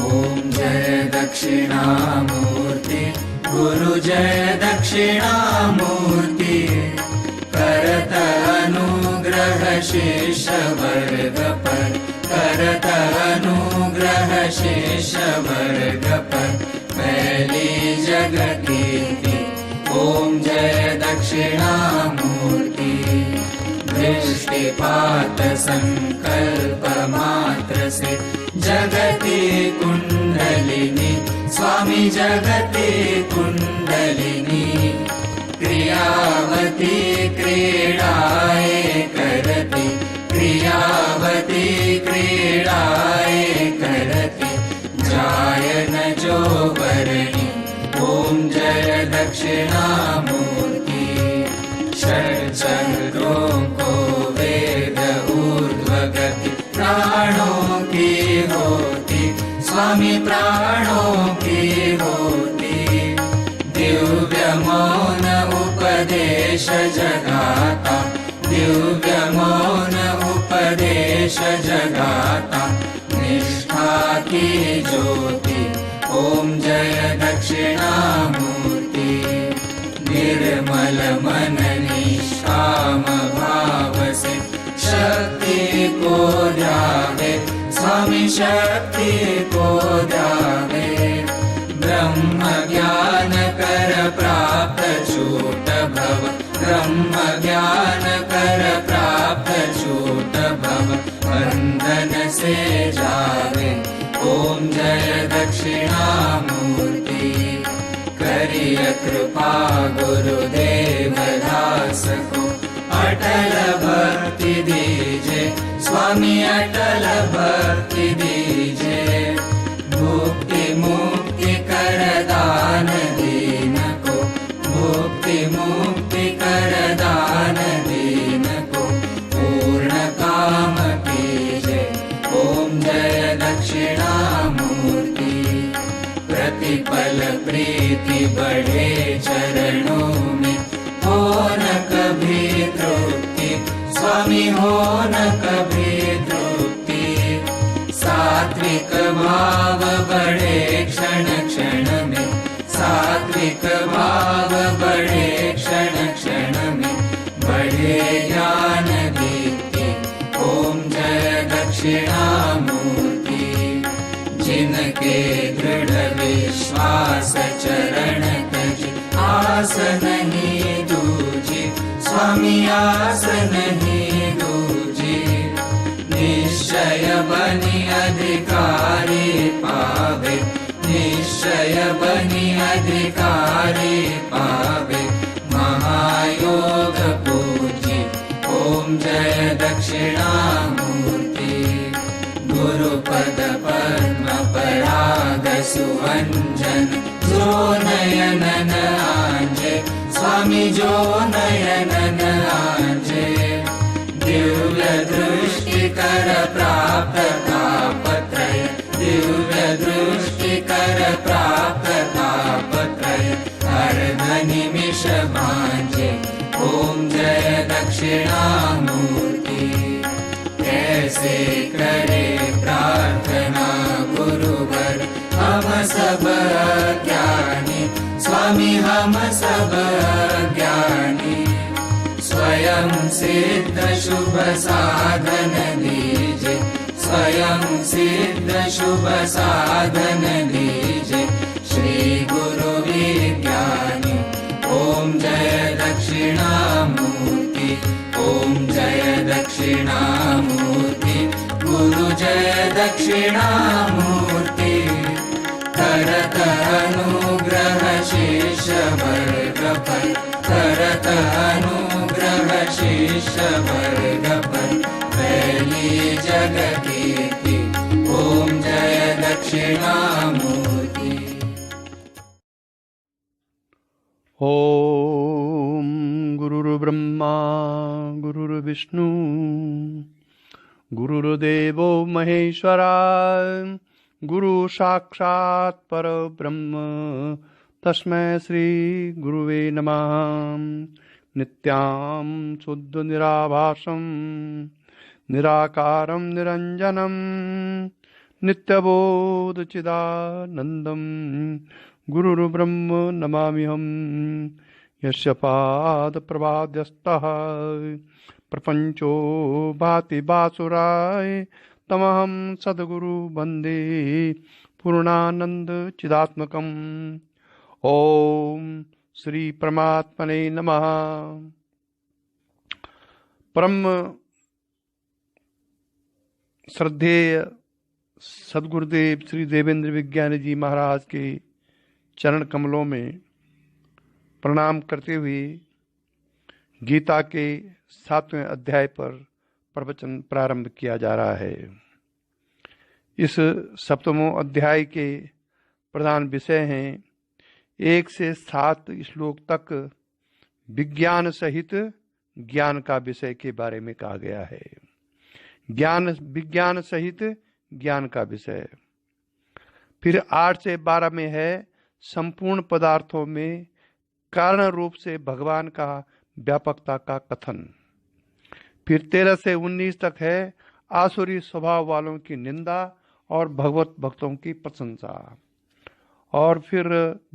ओम जय दक्षिणामूर्ति गुरु जय दक्षिणामूर्ति करत अनुग्रह शिष्य वर्ग पर करत अनुग्रह शिष्य वर्ग पर फैली जगत कीर्ति ओम जय दक्षिणामूर्ति दृष्टिपात संकल्प मात्र से जगति कुंडलिनी स्वामी जगति कुंडलिनी क्रियावती क्रीडाए करती क्रियावती क्रीडाए करती जायन जो वरणी ओम जय दक्षिणामूर्ति षट्चक्रों को वेद ऊर्ध्वगति प्राणों की होती स्वामी प्राणों की होती दिव्य मौन उपदेश जगाता दिव्य मौन उपदेश जगाता निष्ठा की ज्योति ओम जय दक्षिणामूर्ति निर्मल मन निष्काम भाव से शक्ति को ध्यावे स्वामी शक्ति को ध्यावे ब्रह्म ज्ञान कर प्राप्त छूट भव ब्रह्म ज्ञान कर प्राप्त छूट भव बंधन से जावे ओम जय दक्षिणामूर्ति करिय कृपा गुरुदेव दास को अटल भक्ति दीजे स्वामी अटल भक्ति दीजे मुक्ति मुक्ति कर दान दीन को मुक्ति मुक्ति कर दान दीन को पूर्ण काम कीजे ओम जय दक्षिणामूर्ति प्रतिपल प्रीति बढ़े चरणों में हो न कभी तृप्ति स्वामी हो न कभी तृप्ति सात्विक भाव बढ़े क्षण क्षण में सात्विक भाव बढ़े क्षण क्षण में बढ़े ज्ञान दीप्ति ओम जय दक्षिणामूर्ति जिनके दृढ़ विश्वास चरण तज आस नहीं दूजी स्वामी आस नहीं दूजी निश्चय बनी अधिकारी पावे निश्चय बनी अधिकारी पावे महायोग पूजी ओम जय दक्षिणामूर्ति गुरुपद पद्म पराग सुवंजन जो नयनन आंजे स्वामी जो नयनन आंजे दिव्य दृष्टि कर प्राप्त तापत्रय दिव्य दृष्टि कर प्राप्त तापत्रय अर्ध निमिष भांजे ओम जय दक्षिणामूर्ति कैसे करे प्रार्थना गुरुवर हम सब ज्ञानी स्वामी हम सब ज्ञानी स्वयं सिद्ध शुभ साधन दीजे स्वयं सिद्ध शुभ साधन दीजे श्री गुरु विज्ञानी ओम जय दक्षिणामूर्ति ओम जय दक्षिणामूर्ति गुरु जय दक्षिणामूर्ति करत अनुग्रह शिष्य वर्ग पर करत अनुग्रह शिष्य वर्ग पर फैली जगत कीर्ति ओम जय दक्षिणामूर्ति ओम गुरुर्ब्रह्मा गुरुर्विष्णु गुरुर्देवो महेश्वरा गुरु साक्षात् परब्रह्म तस्मै श्री गुरुवे नमः नित्यां शुद्ध निराभासं निराकारं निरञ्जनं नित्यबोधचिदानन्दं गुरुर्ब्रह्म नमाम्यहं। यस्य पादप्रभाद्यस्तः प्रपञ्चो भाति भासुराय तमहं सद्गुरु वन्दे पूर्णानंद चिदात्मकम्। ओम श्री परमात्मने नमः। परम श्रद्धेय सद्गुरुदेव श्री देवेंद्र विज्ञानी जी महाराज के चरण कमलों में प्रणाम करते हुए गीता के 7वें अध्याय पर प्रवचन प्रारंभ किया जा रहा है। इस 7वें अध्याय के प्रधान विषय हैं 1 से 7 श्लोक तक विज्ञान सहित ज्ञान का विषय के बारे में कहा गया है। विज्ञान सहित ज्ञान का विषय। फिर 8 से 12 में है संपूर्ण पदार्थों में कारण रूप से भगवान का व्यापकता का कथन। फिर 13 से 19 तक है आसुरी स्वभाव वालों की निंदा और भगवत भक्तों की प्रशंसा। और फिर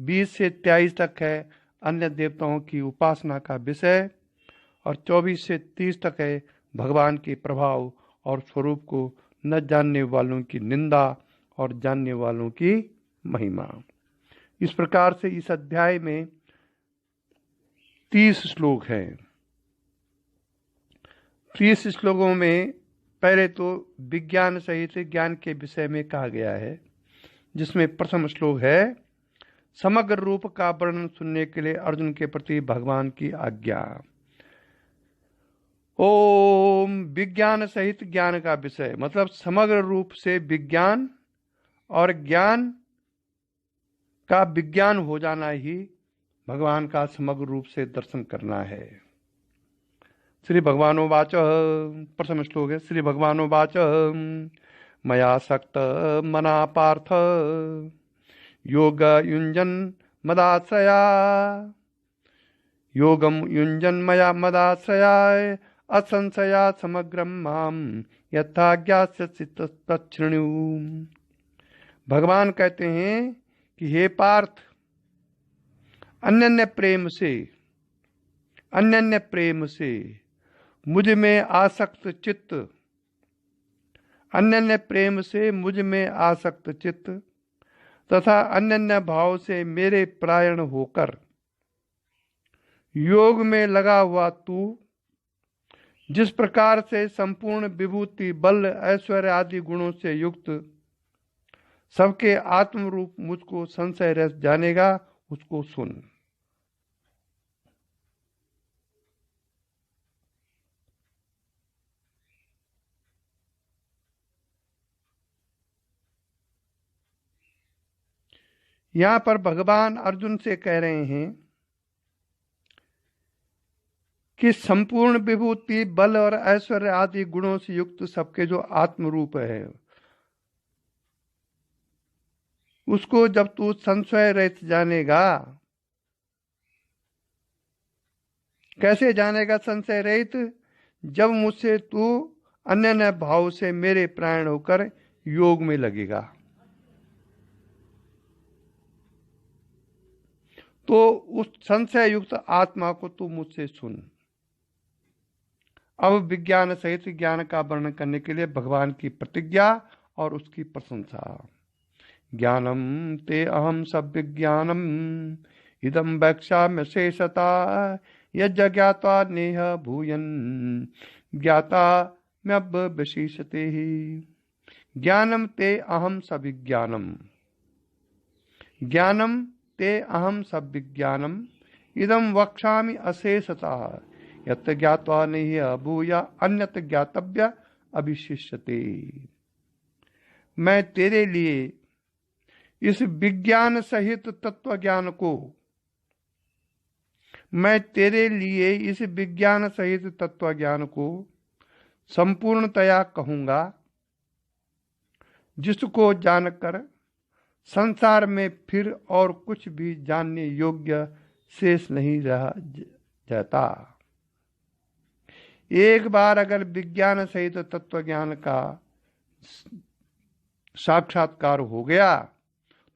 20 से 23 तक है अन्य देवताओं की उपासना का विषय। और 24 से 30 तक है भगवान के प्रभाव और स्वरूप को न जानने वालों की निंदा और जानने वालों की महिमा। इस प्रकार से इस अध्याय में 30 श्लोक हैं। 30 श्लोकों में पहले तो विज्ञान सहित ज्ञान के विषय में कहा गया है, जिसमें प्रथम श्लोक है समग्र रूप का वर्णन सुनने के लिए अर्जुन के प्रति भगवान की आज्ञा। ओम विज्ञान सहित ज्ञान का विषय मतलब समग्र रूप से विज्ञान और ज्ञान का विज्ञान हो जाना ही भगवान का समग्र रूप से दर्शन करना है। श्री भगवानोवाच प्रथम श्लोक है। श्री भगवानोवाच मया सक्त मना पार्थ योग युञ्जन मदाश्रया योगम युञ्जन मया मदाश्रयाय असंशया समग्रम माम यथा ज्ञास्यसि तच्छृणु। भगवान कहते हैं कि हे पार्थ, अन्यन्य प्रेम से मुझ में आसक्त चित्त, अन्यन्य प्रेम से मुझ में आसक्त चित्त तथा अन्यन्य भाव से मेरे परायण होकर योग में लगा हुआ तू जिस प्रकार से संपूर्ण विभूति बल ऐश्वर्य आदि गुणों से युक्त सबके आत्म रूप मुझको संशय रस जानेगा, उसको सुन। यहां पर भगवान अर्जुन से कह रहे हैं कि संपूर्ण विभूति बल और ऐश्वर्य आदि गुणों से युक्त सबके जो आत्म रूप है उसको जब तू संशय रहित जानेगा। कैसे जानेगा संशय रहित? जब मुझसे तू अन्य भाव से मेरे प्राण होकर योग में लगेगा तो उस संशय युक्त आत्मा को तू मुझसे सुन। अब विज्ञान सहित ज्ञान का वर्णन करने के लिए भगवान की प्रतिज्ञा और उसकी प्रशंसा। ज्ञानम ते अहम सब विज्ञानम इदम वक्ष्याम्य शेषता यज्ञात्वा नेह भूयन ज्ञाता म्यवशिष्यते। ज्ञानम ते अहम सविज्ञानम, ज्ञानम ते अहम सविज्ञानम इदम वक्ष्यामि अशेषता यत् ज्ञात्वा नेह भूय अन्यत् ज्ञातव्य अभिशिष्यते। मैं तेरे लिए इस विज्ञान सहित तत्व ज्ञान को, मैं तेरे लिए इस विज्ञान सहित तत्व ज्ञान को संपूर्णतया कहूंगा, जिसको जानकर संसार में फिर और कुछ भी जानने योग्य शेष नहीं रह जाता। एक बार अगर विज्ञान सहित तत्व ज्ञान का साक्षात्कार हो गया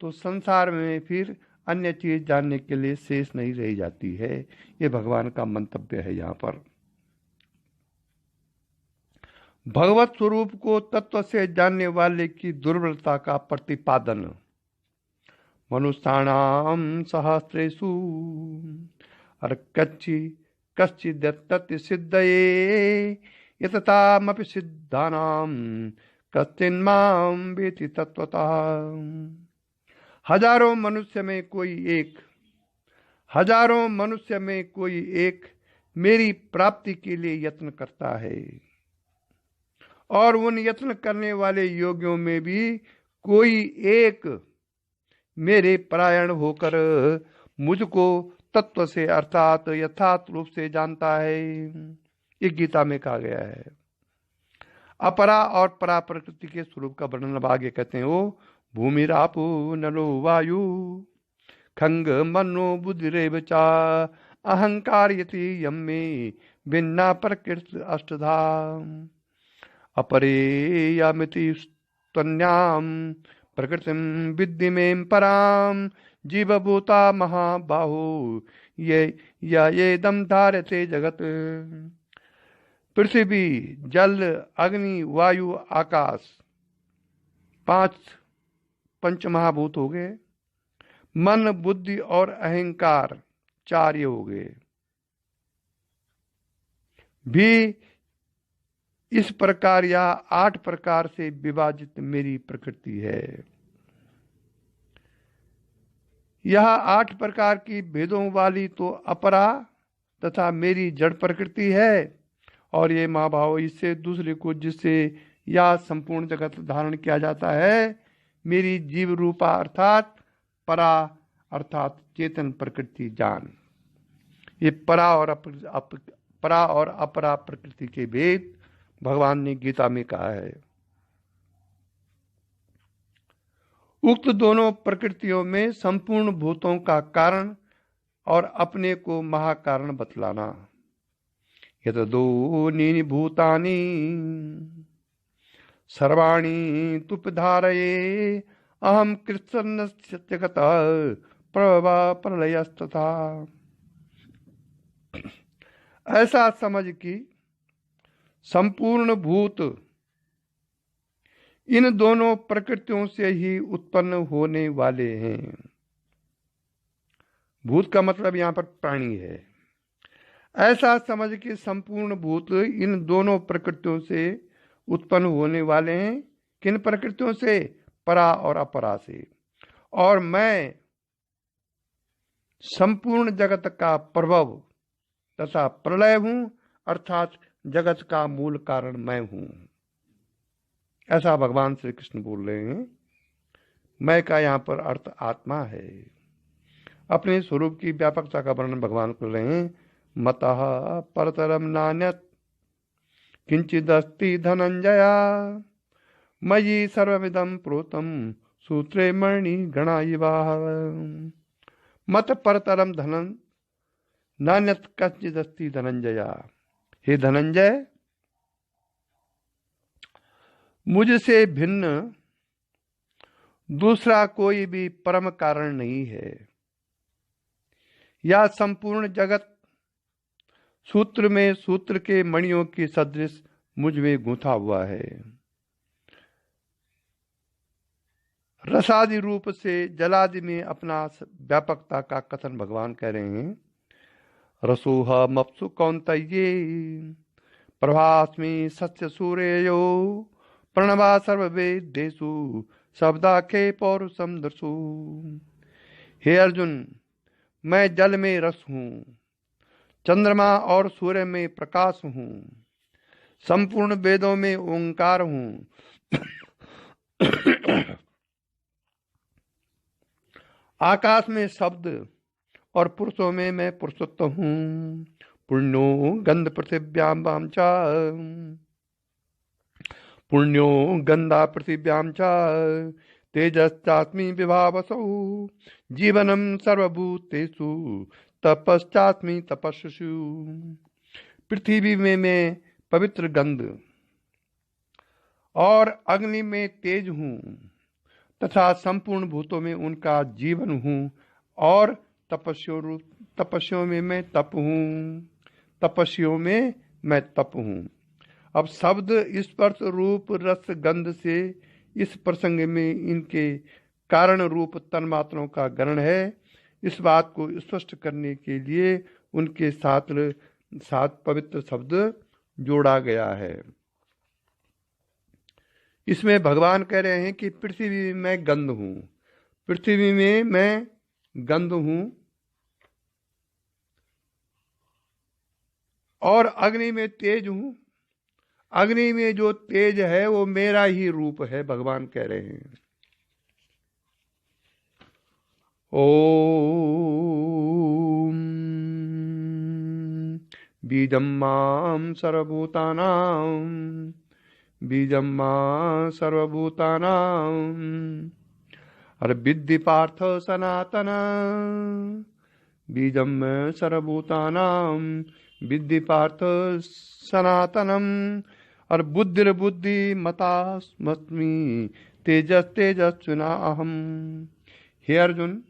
तो संसार में फिर अन्य चीज जानने के लिए शेष नहीं रह जाती है। ये भगवान का मंतव्य है। यहाँ पर भगवत स्वरूप को तत्व से जानने वाले की दुर्बलता का प्रतिपादन। मनुष्याणाम सहस्रेषु कश्चित् सिद्धये यततामपि सिद्धानाम कश्चिन्मां वेति तत्वतः। हजारों मनुष्य में कोई एक मेरी प्राप्ति के लिए यत्न करता है, और उन यत्न करने वाले योगियों में भी कोई एक मेरे परायण होकर मुझको तत्व से अर्थात यथार्थ रूप से जानता है। ये गीता में कहा गया है। अपरा और परा प्रकृति के स्वरूप का वर्णन अब आगे कहते हैं। वो भूमिरापो नलो वायु खंग मनो बुद्धिरेव चा अहंकार यति यम्मे भिन्ना प्रकृति अष्टधा अपरे यामिति स्तन्याम प्रकृतिम विद्धि में पराम जीवभूता महाबाहो ये दम धारते जगत। पृथ्वी जल अग्नि वायु आकाश 5 पंच महाभूत हो गए। मन बुद्धि और अहंकार 4 ये हो गए। भी इस प्रकार या 8 प्रकार से विभाजित मेरी प्रकृति है। यह 8 प्रकार की भेदों वाली तो अपरा तथा मेरी जड़ प्रकृति है, और ये महाभाव इससे दूसरे को जिससे या संपूर्ण जगत धारण किया जाता है मेरी जीव रूपा अर्थात परा अर्थात चेतन प्रकृति जान। ये परा और अपरा प्रकृति के भेद भगवान ने गीता में कहा है। उक्त दोनों प्रकृतियों में संपूर्ण भूतों का कारण और अपने को महाकारण बतलाना। यतदोनि भूतानि सर्वाणि तुपधारये अहम कृष्ण जगत प्रभा प्रलयस्तथा। ऐसा समझ कि संपूर्ण भूत इन दोनों प्रकृतियों से ही उत्पन्न होने वाले हैं। भूत का मतलब यहां पर प्राणी है। ऐसा समझ कि संपूर्ण भूत इन दोनों प्रकृतियों से उत्पन्न होने वाले हैं। किन प्रकृतियों से? परा और अपरा से। और मैं संपूर्ण जगत का प्रभव तथा प्रलय हूं, अर्थात जगत का मूल कारण मैं हूं। ऐसा भगवान श्री कृष्ण बोल रहे हैं। मैं का यहाँ पर अर्थ आत्मा है। अपने स्वरूप की व्यापकता का वर्णन भगवान कर रहे हैं। मतः परतरम नान्यत् किंचिदस्ति धनंजया मयि सर्वविदं प्रोतम सूत्रे मणि गणा इवा। मत परतरम धनं नान्यत् किंचिदस्ति धनंजया। हे धनंजय, मुझसे भिन्न दूसरा कोई भी परम कारण नहीं है। यह संपूर्ण जगत सूत्र में सूत्र के मणियों की सदृश मुझ में गूंथा हुआ है। रसादि रूप से जलादि में अपना व्यापकता का कथन भगवान कह रहे हैं। रसोह मप्सु कौन्तेये प्रभास्मि सत्य सूर्यो प्रणवा सर्ववेदेषु शब्दाखे पौरुषम दर्शु। हे अर्जुन, मैं जल में रस हूँ, चंद्रमा और सूर्य में प्रकाश हूँ, संपूर्ण वेदों में ओंकार हूँ, आकाश में शब्द और पुरुषों में मैं पुरुषोत्त हूँ। पुण्यो गंध पृथिव्याम वाम च पुण्यो गंधा पृथिव्याम च तेजश्चास्मि विभावसौ जीवनम सर्वभूतेषु तपश्चास्मि तपस्सु। पृथ्वी में मैं पवित्र गंध और अग्नि में तेज हूँ तथा संपूर्ण भूतों में उनका जीवन हूँ और तपस्वियों में मैं तप हूँ, तपस्वियों में मैं तप हूँ। अब शब्द स्पर्श रूप रस गंध से इस प्रसंग में इनके कारण रूप तन्मात्राओं का गणन है। इस बात को स्पष्ट करने के लिए उनके साथ पवित्र शब्द जोड़ा गया है। इसमें भगवान कह रहे हैं कि पृथ्वी में मैं गंध हूं, पृथ्वी में मैं गंध हूं और अग्नि में तेज हूं। अग्नि में जो तेज है वो मेरा ही रूप है, भगवान कह रहे हैं। ओम बीजम मां सर्वभूतानां, बीजम मां सर्वभूतानां, अरे विद्धि पार्थ सनातन, बीजम सर्वभूतानां विद्धि पार्थ सनातनम, और बुद्धि मतास्मि तेजस्विना अहम। हे अर्जुन,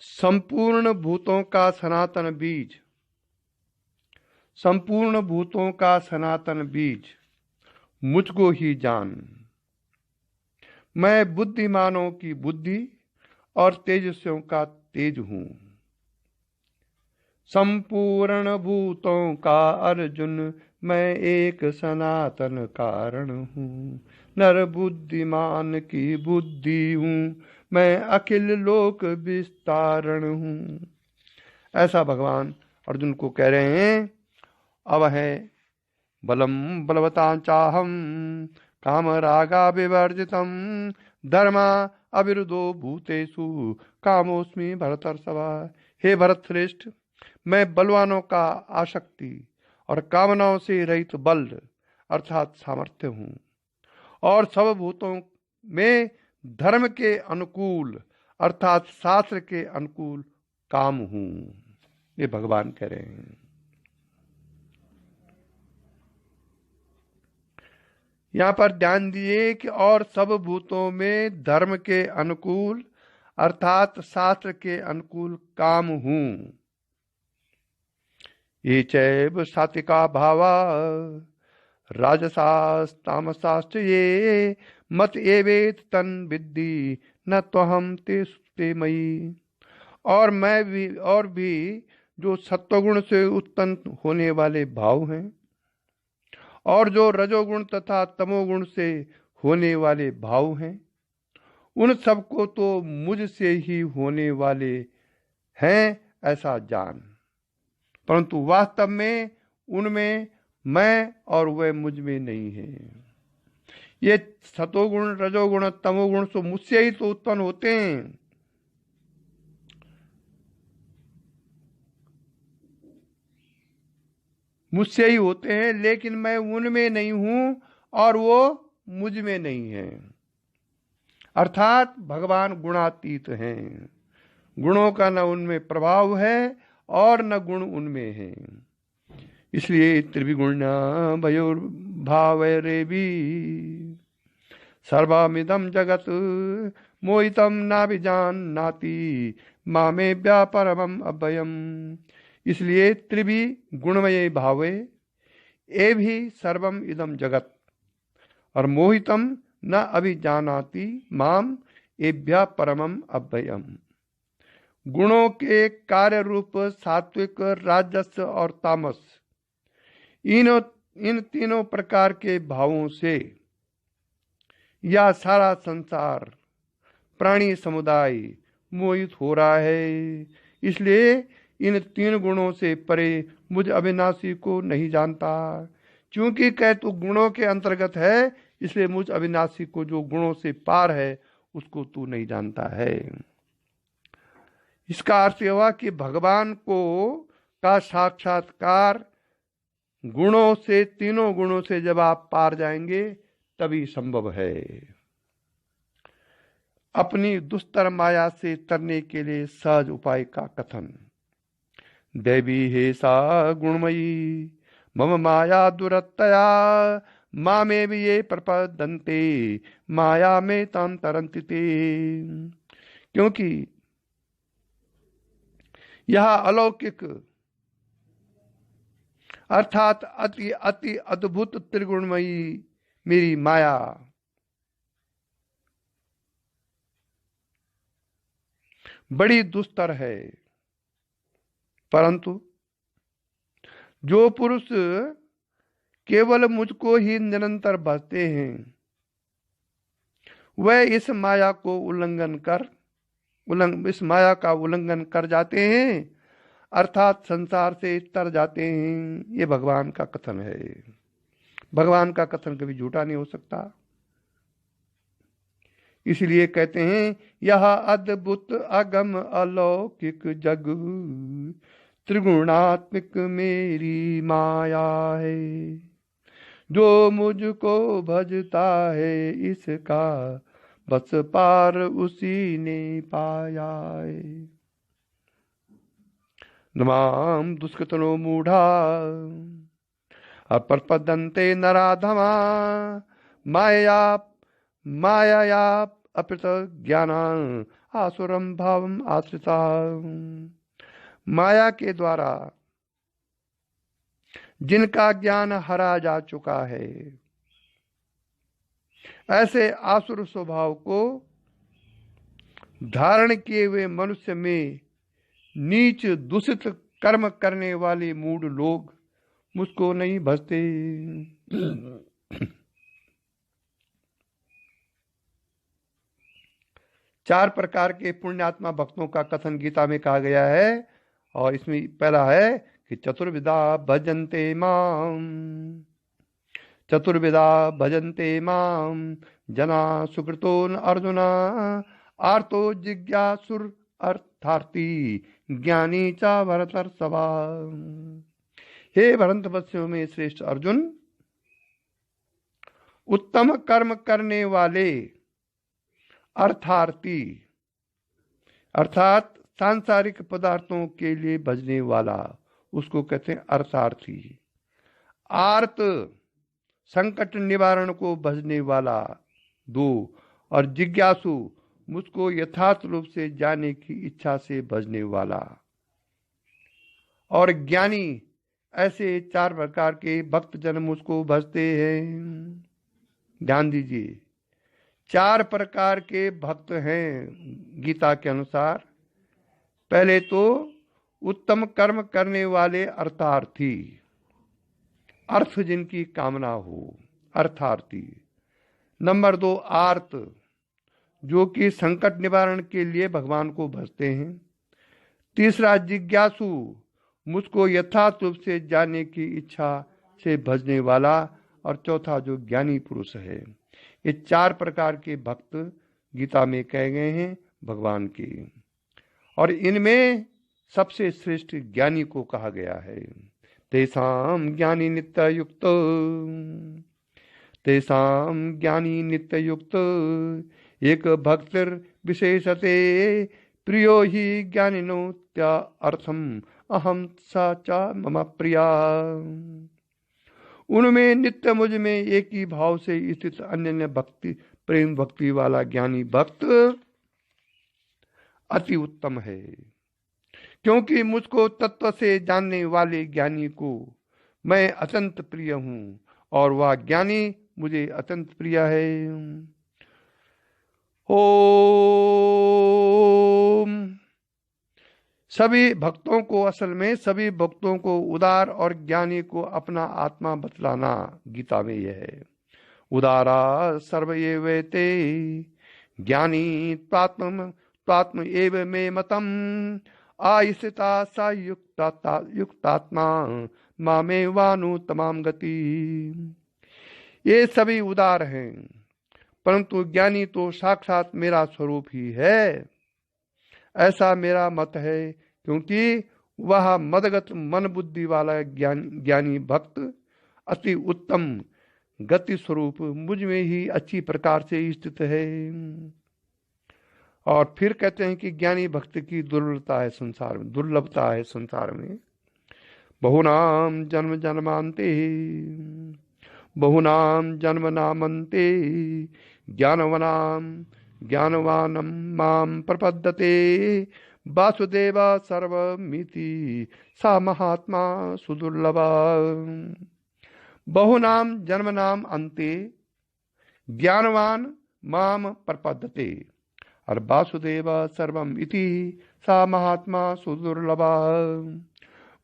संपूर्ण भूतों का सनातन बीज, संपूर्ण भूतों का सनातन बीज मुझको ही जान। मैं बुद्धिमानों की बुद्धि और तेजस्वियों का तेज हूं। संपूर्ण भूतों का अर्जुन मैं एक सनातन कारण हूँ। नर बुद्धिमान की बुद्धि हूँ, मैं अखिल लोक विस्तारण हूँ। ऐसा भगवान अर्जुन को कह रहे हैं। अब है बलम बलवता चाहम काम रागा विवर्जितम धर्मा अविरुद्धो भूतेषु कामोस्मि भरतर्षभा। हे भरत श्रेष्ठ, मैं बलवानों का आसक्ति और कामनाओं से रहित बल अर्थात सामर्थ्य हूँ और सब भूतों में धर्म के अनुकूल अर्थात शास्त्र के अनुकूल काम हूँ। ये भगवान कह रहे हैं। यहाँ पर ध्यान दिए कि और सब भूतों में धर्म के अनुकूल अर्थात शास्त्र के अनुकूल काम हूँ। ये चैव सात्विका भावा राजसास्तामसाश्च ये मत एवेत तन विद्धि न त्वहम ते मयि। और भी जो सत्वगुण से उत्पन्न होने वाले भाव हैं और जो रजोगुण तथा तमोगुण से होने वाले भाव हैं, उन सबको तो मुझसे ही होने वाले हैं ऐसा जान, परंतु वास्तव में उनमें मैं और वह मुझ में नहीं है। ये सतोगुण रजोगुण तमोगुण तो मुझसे ही तो उत्पन्न होते हैं। मुझसे ही होते हैं, लेकिन मैं उनमें नहीं हूं और वो मुझ में नहीं है। अर्थात भगवान गुणातीत हैं, गुणों का न उनमें प्रभाव है और न गुण उनमें है। इसलिए त्रिविगुणा भयोर्भावैरेवि सर्वमिदं जगत मोहितं नाभिजानाति मामे व्यापरमं अभयम। इसलिए त्रिवि गुणमय भावे ए भी सर्वम इदम जगत और मोहितम न अभिजानाति माम एभ्या परमम अभयम। गुणों के कार्य रूप सात्विक राजस और तामस इन तीनों प्रकार के भावों से यह सारा संसार प्राणी समुदाय मोहित हो रहा है। इसलिए इन तीन गुणों से परे मुझ अविनाशी को नहीं जानता। क्योंकि कह तू गुणों के अंतर्गत है, इसलिए मुझ अविनाशी को जो गुणों से पार है उसको तू नहीं जानता है। इसका अर्थ यह हुआ कि भगवान को का साक्षात्कार गुणों से, तीनों गुणों से जब आप पार जाएंगे तभी संभव है। अपनी दुस्तर माया से तरने के लिए सहज उपाय का कथन। दैवी हे सा गुणमयी मम माया दुरत्तया मामे भी ये प्रपदन्ते माया में ताम तरंति ते। क्योंकि यह अलौकिक अर्थात अति अति अद्भुत त्रिगुणमयी मेरी माया बड़ी दुस्तर है, परंतु जो पुरुष केवल मुझको ही निरंतर भजते हैं वह इस माया का उल्लंघन कर जाते हैं, अर्थात संसार से तर जाते हैं। ये भगवान का कथन है। भगवान का कथन कभी झूठा नहीं हो सकता। इसलिए कहते हैं यह अद्भुत अगम अलौकिक जग त्रिगुणात्मिक मेरी माया है, जो मुझको भजता है इसका बस पार उसी ने पाया है। नमाम दुष्कृतनो मूढ़ा अप्रपदन्ते नराधमा माया अपित ज्ञाना आसुरम भावम आश्रिता। माया के द्वारा जिनका ज्ञान हरा जा चुका है, ऐसे आसुर स्वभाव को धारण किए हुए मनुष्य में नीच दूषित कर्म करने वाले मूढ़ लोग मुझको नहीं भजते। चार प्रकार के पुण्यात्मा भक्तों का कथन गीता में कहा गया है, और इसमें पहला है कि चतुर्विधा भजन्ते माम जना सुकृतोन अर्जुना आर्तो जिज्ञासुर अर्थार्थी ज्ञानी चा भरतर्षभा। हे भरतवत्सों में श्रेष्ठ अर्जुन, उत्तम कर्म करने वाले अर्थार्थी अर्थात सांसारिक पदार्थों के लिए भजने वाला उसको कहते हैं अर्थार्थी। आर्त संकट निवारण को भजने वाला दो, और जिज्ञासु मुझको यथार्थ रूप से जानने की इच्छा से भजने वाला, और ज्ञानी। ऐसे चार प्रकार के भक्त जन मुझको भजते हैं। ध्यान दीजिए, चार प्रकार के भक्त हैं गीता के अनुसार। पहले तो उत्तम कर्म करने वाले अर्थार्थी, अर्थ जिनकी कामना हो, अर्थार्थी। नंबर दो आर्त, जो कि संकट निवारण के लिए भगवान को भजते हैं। तीसरा जिज्ञासु, मुझको यथार्थ रूप से जानने की इच्छा से भजने वाला, और चौथा जो ज्ञानी पुरुष है। ये चार प्रकार के भक्त गीता में कहे गए हैं भगवान के, और इनमें सबसे श्रेष्ठ ज्ञानी को कहा गया है। तेसाम ज्ञानी नित्य युक्त एक भक्तिर विशेषते प्रियो ही ज्ञानिनो त्या अर्थम अहम सा चा मम प्रिया। उनमें नित्य मुझ में एक ही भाव से स्थित अन्य भक्ति प्रेम भक्ति वाला ज्ञानी भक्त अति उत्तम है, क्योंकि मुझको तत्व से जानने वाले ज्ञानी को मैं अत्यंत प्रिय हूँ, और वह ज्ञानी मुझे अत्यंत प्रिय है। ओम। सभी भक्तों को, असल में सभी भक्तों को उदार और ज्ञानी को अपना आत्मा बतलाना गीता में यह है। उदारा सर्व एवैते ज्ञानी त्वात्म एव मे मतम आयिषिता सा युक्तात्मा मामे वानु तमाम गति। ये सभी उदार हैं, परंतु ज्ञानी तो साक्षात मेरा स्वरूप ही है, ऐसा मेरा मत है। क्योंकि वह मदगत मन बुद्धि वाला ज्ञानी भक्त अति उत्तम गति स्वरूप मुझ में ही अच्छी प्रकार से स्थित है। और फिर कहते हैं कि ज्ञानी भक्त की दुर्लभता है संसार में, बहुनाम जन्म जन्मांते बहुनाम जन्म नामंते ज्ञानवनाम ज्ञानवानम माम प्रपद्यते वासुदेव सर्वमिति सा महात्मा सुदुर्लभा। बहुनाम जन्मनाम अंते ज्ञानवान माम प्रपद्यते और वासुदेव सर्वम इति सा महात्मा सुदुर्लभा।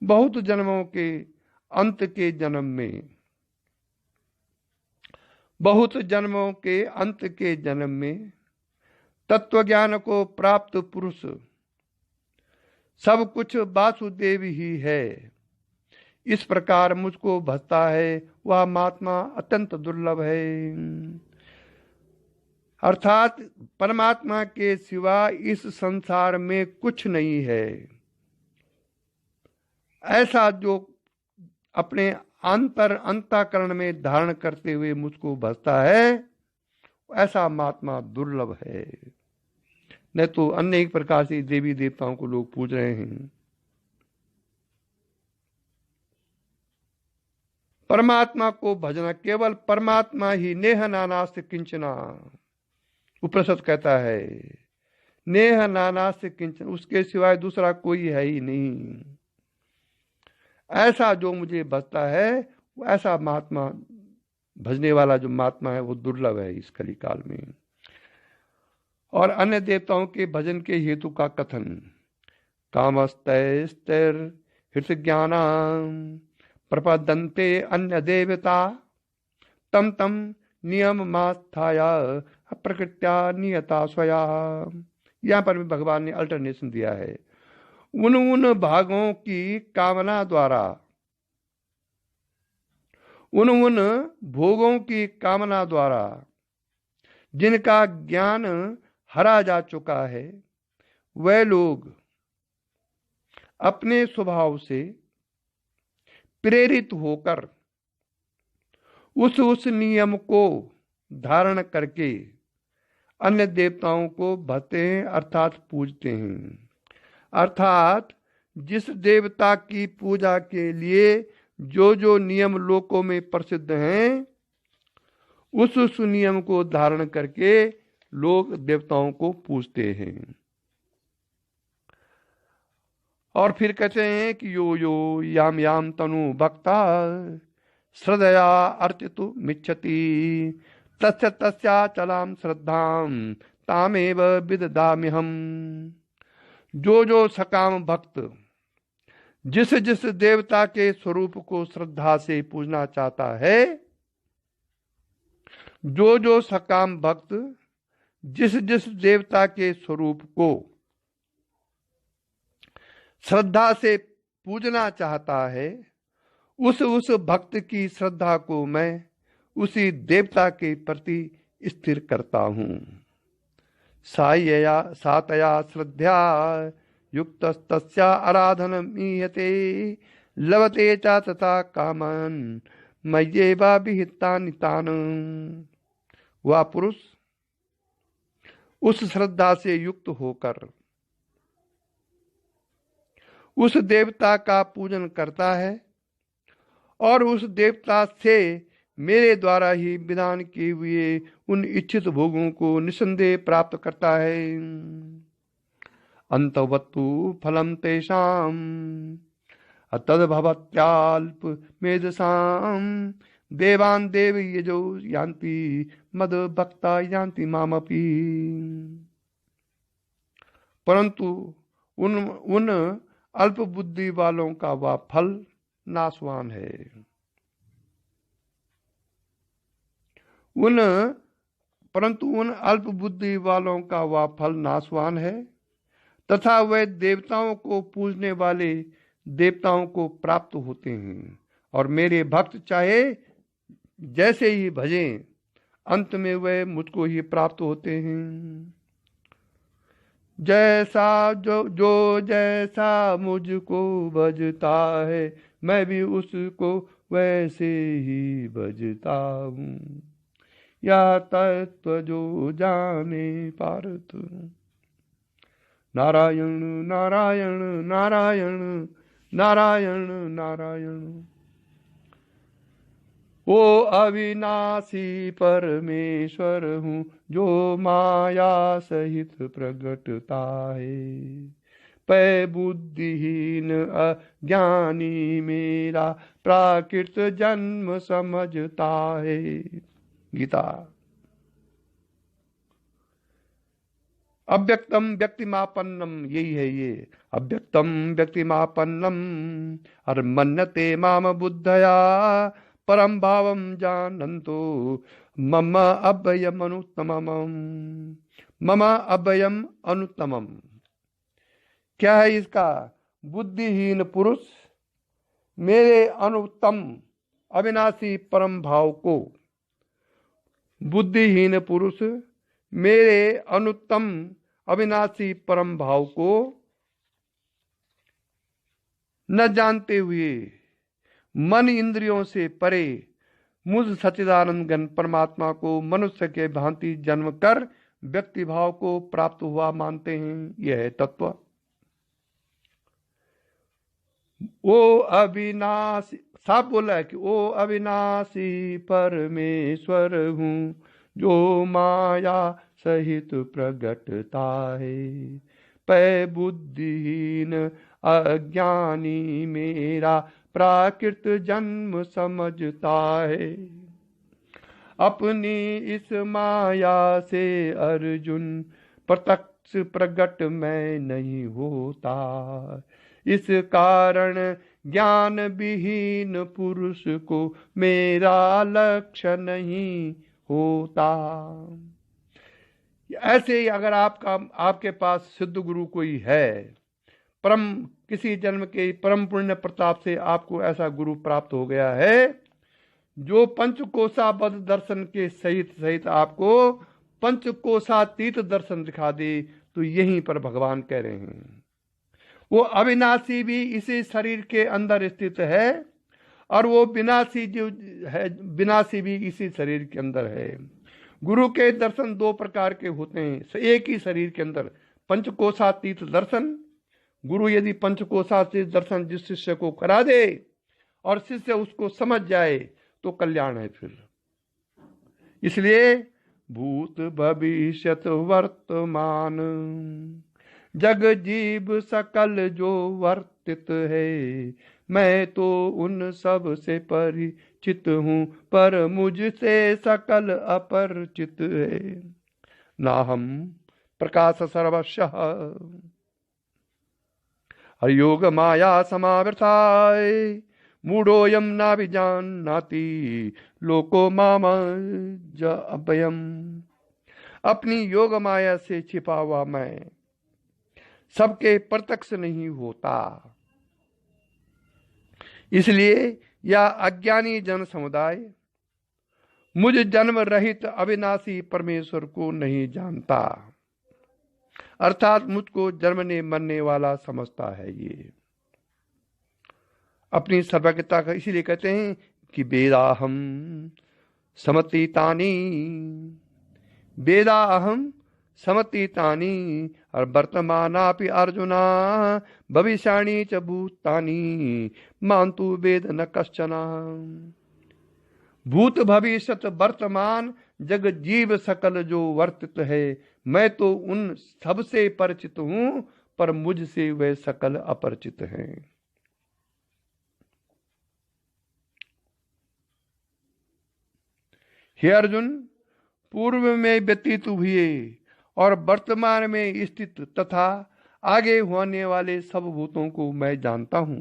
बहुत जन्मों के अंत के जन्म में, बहुत जन्मों के अंत के जन्म में तत्व ज्ञान को प्राप्त पुरुष सब कुछ वासुदेव ही है, इस प्रकार मुझको भजता है वह महात्मा अत्यंत दुर्लभ है। अर्थात परमात्मा के सिवा इस संसार में कुछ नहीं है। ऐसा जो अपने अंतःकरण में धारण करते हुए मुझको भजता है, ऐसा महात्मा दुर्लभ है। नहीं तो अन्य एक प्रकार से देवी देवताओं को लोग पूज रहे हैं। परमात्मा को भजना, केवल परमात्मा ही, नेह नानास्य किंचना, उपनिषद कहता है नेह नानास्य किंचन, उसके सिवाय दूसरा कोई है ही नहीं। ऐसा जो मुझे भजता है, ऐसा महात्मा, भजने वाला जो महात्मा है वो दुर्लभ है इस कली काल में। और अन्य देवताओं के भजन के हेतु का कथन, कामस्तैस्तर हृत ज्ञाना प्रपदन्ते अन्य देवता तम तम नियम मास्थाया प्रकृत्या नियता स्वया। यहाँ पर भी भगवान ने अल्टरनेशन दिया है। उन उन भागों की कामना द्वारा, उन उन भोगों की कामना द्वारा जिनका ज्ञान हरा जा चुका है, वह लोग अपने स्वभाव से प्रेरित होकर उस नियम को धारण करके अन्य देवताओं को भजते हैं, अर्थात पूजते हैं। अर्थात जिस देवता की पूजा के लिए जो जो नियम लोकों में प्रसिद्ध हैं, उस नियम को धारण करके लोग देवताओं को पूजते हैं। और फिर कहते हैं कि यो यो याम याम तनु भक्ता श्रद्धया अर्चितु मिच्छति तस्य तस्याचलां श्रद्धाम तामेव विददाम्यहम्। जो जो सकाम भक्त जिस जिस देवता के स्वरूप को श्रद्धा से पूजना चाहता है, जो जो सकाम भक्त जिस जिस देवता के स्वरूप को श्रद्धा से पूजना चाहता है, उस भक्त की श्रद्धा को मैं उसी देवता के प्रति स्थिर करता हूँ। सातया श्रद्धा युक्त तस्या आराधनमीयते लभते च तथा कामन मय्येवा विहितानि तान्। वह पुरुष उस श्रद्धा से युक्त होकर उस देवता का पूजन करता है और उस देवता से मेरे द्वारा ही विधान किए हुए उन इच्छित भोगों को निसंदेह प्राप्त करता है। अंतवत्तु फलम तेषाम तद्भवत्याल्प मेधसाम देवान देव यजो यान्ति मद भक्ता यान्ति मामपि। परंतु उन अल्प बुद्धि वालों का वह फल नाशवान है। परंतु उन अल्प बुद्धि वालों का वह फल नाशवान है तथा वे देवताओं को पूजने वाले देवताओं को प्राप्त होते हैं। और मेरे भक्त चाहे जैसे ही भजें, अंत में वे मुझको ही प्राप्त होते हैं। जैसा जो जैसा मुझको भजता है, मैं भी उसको वैसे ही भजता हूँ। या तत्व जो जाने पार्थ, नारायण नारायण नारायण नारायण नारायण। वो अविनाशी परमेश्वर हूँ जो माया सहित प्रगटता है। पै बुद्धिहीन अज्ञानी मेरा प्राकृत जन्म समझता है। गीता। अव्यक्तम व्यक्तिमापन्नम, यही है ये अव्यक्तम व्यक्तिमापन्नम। और मन्यते माम बुद्धया परम भावम जानन्तो मम अव्ययम अनुत्तमम। मम अव्ययम अनुत्तमम क्या है इसका? बुद्धिहीन पुरुष मेरे अनुत्तम अविनाशी परम भाव को, बुद्धिहीन पुरुष मेरे अनुत्तम अविनाशी परम भाव को न जानते हुए मन इंद्रियों से परे मुझ सच्चिदानंद घन परमात्मा को मनुष्य के भांति जन्म कर व्यक्ति भाव को प्राप्त हुआ मानते हैं। यह है तत्व। ओ अविनाशी, साफ बोला है कि ओ अविनाशी परमेश्वर हूँ जो माया सहित प्रगटता है। पै बुद्धिहीन अज्ञानी मेरा प्राकृत जन्म समझता है। अपनी इस माया से अर्जुन प्रत्यक्ष प्रगट मैं नहीं होता। इस कारण ज्ञान विहीन पुरुष को मेरा लक्ष्य नहीं होता। ऐसे ही अगर आपके पास सिद्ध गुरु कोई है, परम किसी जन्म के परम पुण्य प्रताप से आपको ऐसा गुरु प्राप्त हो गया है जो पंचकोशाबद्ध दर्शन के सहित सहित आपको पंचकोशातीत दर्शन दिखा दे, तो यहीं पर भगवान कह रहे हैं वो अविनाशी भी इसी शरीर के अंदर स्थित है और वो विनाशी जो है, विनाशी भी इसी शरीर के अंदर है। गुरु के दर्शन दो प्रकार के होते हैं एक ही शरीर के अंदर। पंचकोशातीत दर्शन, गुरु यदि पंचकोशातीत दर्शन जिस शिष्य को करा दे और शिष्य उसको समझ जाए तो कल्याण है फिर। इसलिए भूत भविष्यत वर्तमान जग जीव सकल जो वर्तित है, मैं तो उन सब से परिचित हूँ पर मुझसे सकल अपरिचित है। ना हम प्रकाश सर्वशः योग माया समावृताय मूढ़ोऽयं नाभिजानाति लोको माम ज अभयम्। अपनी योग माया से छिपा हुआ मैं सबके प्रत्यक्ष नहीं होता। इसलिए यह अज्ञानी जन समुदाय मुझ जन्म रहित अविनाशी परमेश्वर को नहीं जानता, अर्थात मुझको जन्मने मरने वाला समझता है। ये अपनी सर्वज्ञता का इसीलिए कहते हैं कि वेदाहम समतीतानि, वेदाहम समतीतानि और वर्तमानापि अर्जुना भविष्याणि च भूतानि मान्तु वेद न कश्चन। भूत भविष्यत वर्तमान जग जीव सकल जो वर्तित है, मैं तो उन सबसे परिचित हूं पर मुझसे वे सकल अपरिचित हैं। हे अर्जुन, पूर्व में व्यतीत हुए और वर्तमान में स्थित तथा आगे होने वाले सब भूतों को मैं जानता हूं,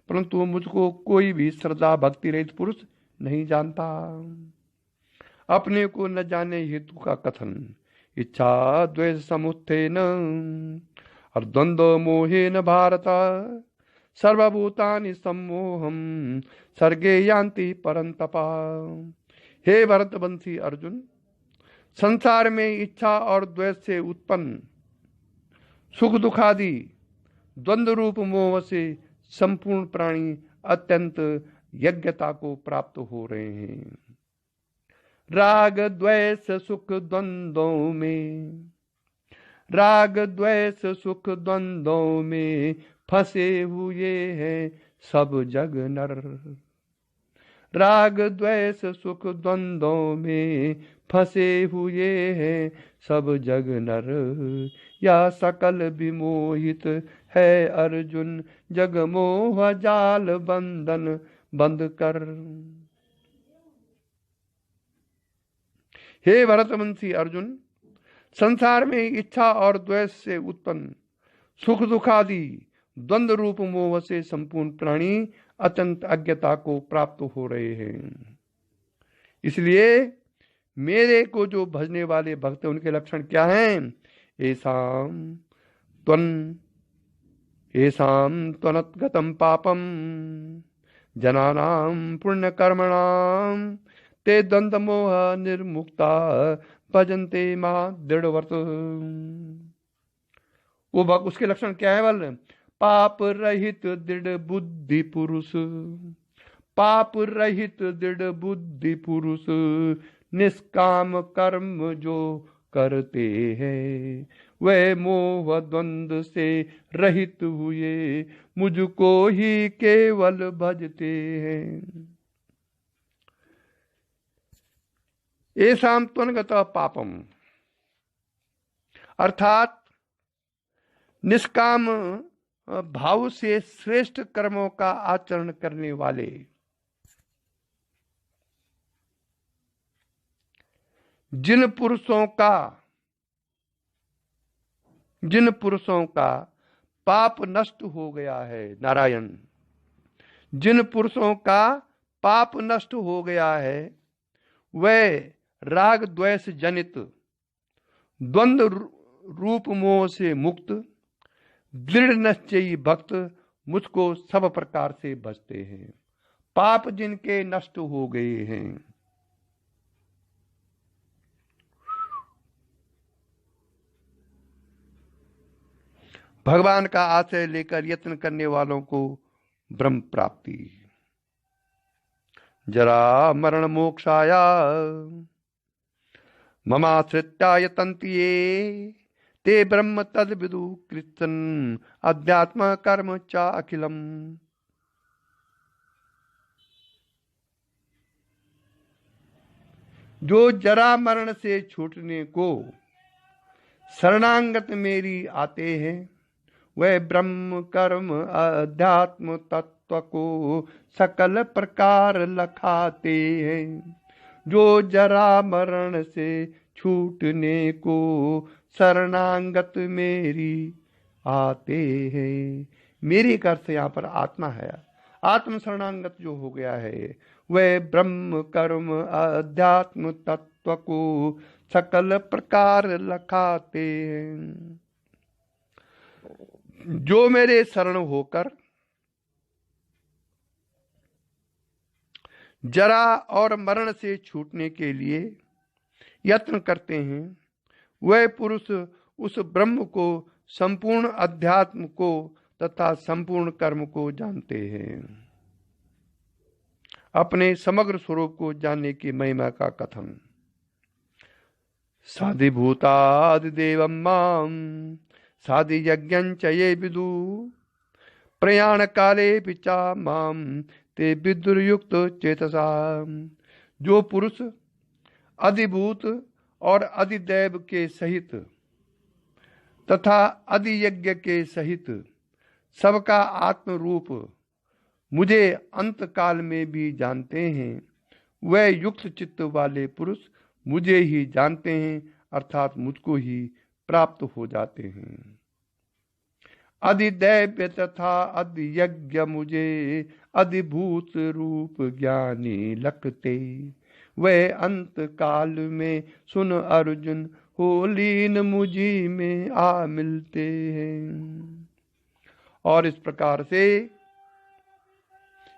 परंतु मुझको कोई भी श्रद्धा भक्ति रहित पुरुष नहीं जानता। अपने को न जाने हेतु का कथन इच्छा द्वेष समुत्थेन और द्वंद्व मोहेन भारत सर्वभूतानि सम्मोहम सर्गे यान्ति परंतपा। हे भरतवंशी अर्जुन, संसार में इच्छा और द्वेष से उत्पन्न सुख दुखादि द्वंद्व रूप मोह से संपूर्ण प्राणी अत्यंत यज्ञता को प्राप्त हो रहे हैं। राग द्वेष सुख द्वंद्वों में, राग द्वेष सुख द्वंद्वों में फंसे हुए हैं सब जग नर। राग द्वेष सुख द्वंद्वों में फंसे हुए हैं सब जग नर। या सकल विमोहित है अर्जुन, जग मोह जाल बंधन बंद कर। हे भरतवंशी अर्जुन, संसार में इच्छा और द्वेष से उत्पन्न सुख दुखादि द्वंद्व रूप मोह से संपूर्ण प्राणी अत्यंत अज्ञता को प्राप्त हो रहे हैं। इसलिए मेरे को जो भजने वाले भक्त हैं उनके लक्षण क्या हैं? एसाम त्वनतगतम पापम जनानाम पुण्य कर्मणाम ते द्वंद्व मोह निर्मुक्ता भजन्ते मां दृढ़व्रत। वो भक्त, उसके लक्षण क्या है? बल पाप रहित दृढ़ बुद्धि पुरुष, पाप रहित दृढ़ बुद्धि पुरुष, निष्काम कर्म जो करते हैं, वह मोह द्वंद्व से रहित हुए मुझको ही केवल भजते हैं। एसाम त्वनगत पापम, अर्थात निष्काम भाव से श्रेष्ठ कर्मों का आचरण करने वाले, जिन पुरुषों का पाप नष्ट हो गया है, नारायण, जिन पुरुषों का पाप नष्ट हो गया है, वह राग द्वेष जनित द्वंद्व रूप मोह से मुक्त दृढ़ निश्चयी भक्त मुझको सब प्रकार से बचते हैं। पाप जिनके नष्ट हो गए हैं, भगवान का आश्रय लेकर यत्न करने वालों को ब्रह्म प्राप्ति। जरा मरण मोक्षाया ममाश्रित्याय तन्त्ये, ते ब्रह्म तद विदु कृतन अध्यात्म कर्म चा अखिलम। जो जरा मरण से छूटने को शरणागत मेरी आते हैं, वह ब्रह्म कर्म अध्यात्म तत्व को सकल प्रकार लखाते हैं। जो जरा मरण से छूटने को शरणागत मेरी आते हैं। मेरी का अर्थ यहाँ पर आत्मा है। आत्म शरणागत जो हो गया है, वह ब्रह्म कर्म अध्यात्म तत्व को सकल प्रकार लखाते हैं। जो मेरे शरण होकर जरा और मरण से छूटने के लिए यत्न करते हैं, वह पुरुष उस ब्रह्म को, संपूर्ण अध्यात्म को तथा संपूर्ण कर्म को जानते हैं। अपने समग्र स्वरूप को जानने की महिमा का कथन। साधिभूतादिदेवं मां साधि यज्ञंच ये विदु, प्रयाण काले पिचा माम ते विदुर्युक्त चेतसा। जो पुरुष अधिभूत और अधिदैव के सहित तथा अधियज्ञ के सहित सबका आत्म रूप मुझे अंत काल में भी जानते हैं, वह युक्त चित्त वाले पुरुष मुझे ही जानते हैं, अर्थात मुझको ही प्राप्त हो जाते हैं। अधिदैव्य तथा अधियज्ञ मुझे अधिभूत रूप ज्ञानी लगते, वह अंत काल में सुन अर्जुन हो लीन मुझी में आ मिलते हैं। और इस प्रकार से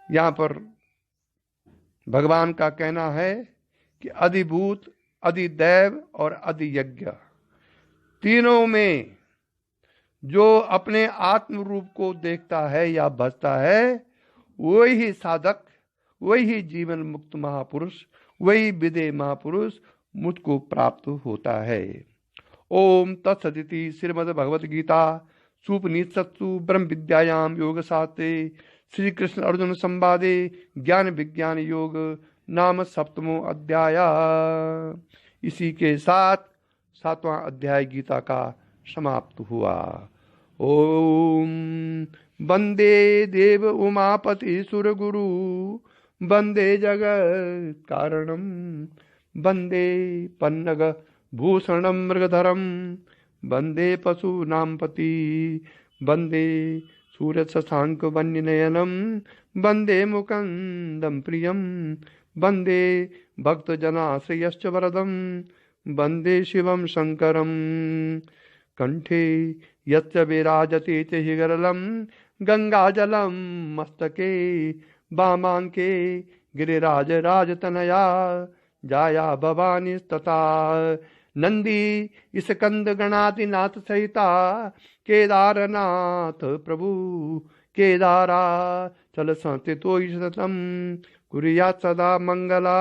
यहाँ पर भगवान का कहना है कि अधिभूत, अधिदैव और अधियज्ञ तीनों में जो अपने आत्म रूप को देखता है या भजता है, वही साधक, वही जीवन मुक्त महापुरुष, वही विदेह महापुरुष मुझको प्राप्त होता है। ओम तत्सदिति श्रीमद् भगवद गीता सुपनिषत्सु ब्रह्म विद्यायाम योग शास्त्रे श्री कृष्ण अर्जुन संवादे ज्ञान विज्ञान योग नाम सप्तमो अध्याय। इसी के साथ 7वां अध्याय गीता का समाप्त हुआ। ओम वंदे देव उमापति सुर गुरु वंदे जगत कारणम वंदे पन्नग भूषणम मृगधरम वंदे पशूनां पति वंदे सूर्य शशांक वन्यनयनम वंदे मुकुंदम प्रियम वंदे भक्तजनाश्रयश्च वरदम वंदे शिवम शंकरम कंठे यच्च विराजते च हिगरलं गंगाजलं मस्तके वामांके गिरिराज राजतनया जाया भवानी तथा नंदी स्कंद गणातिनाथ सहिता केदारनाथ प्रभु केदारा चल संस्थितो सततम कुर्यात् सदा मंगला।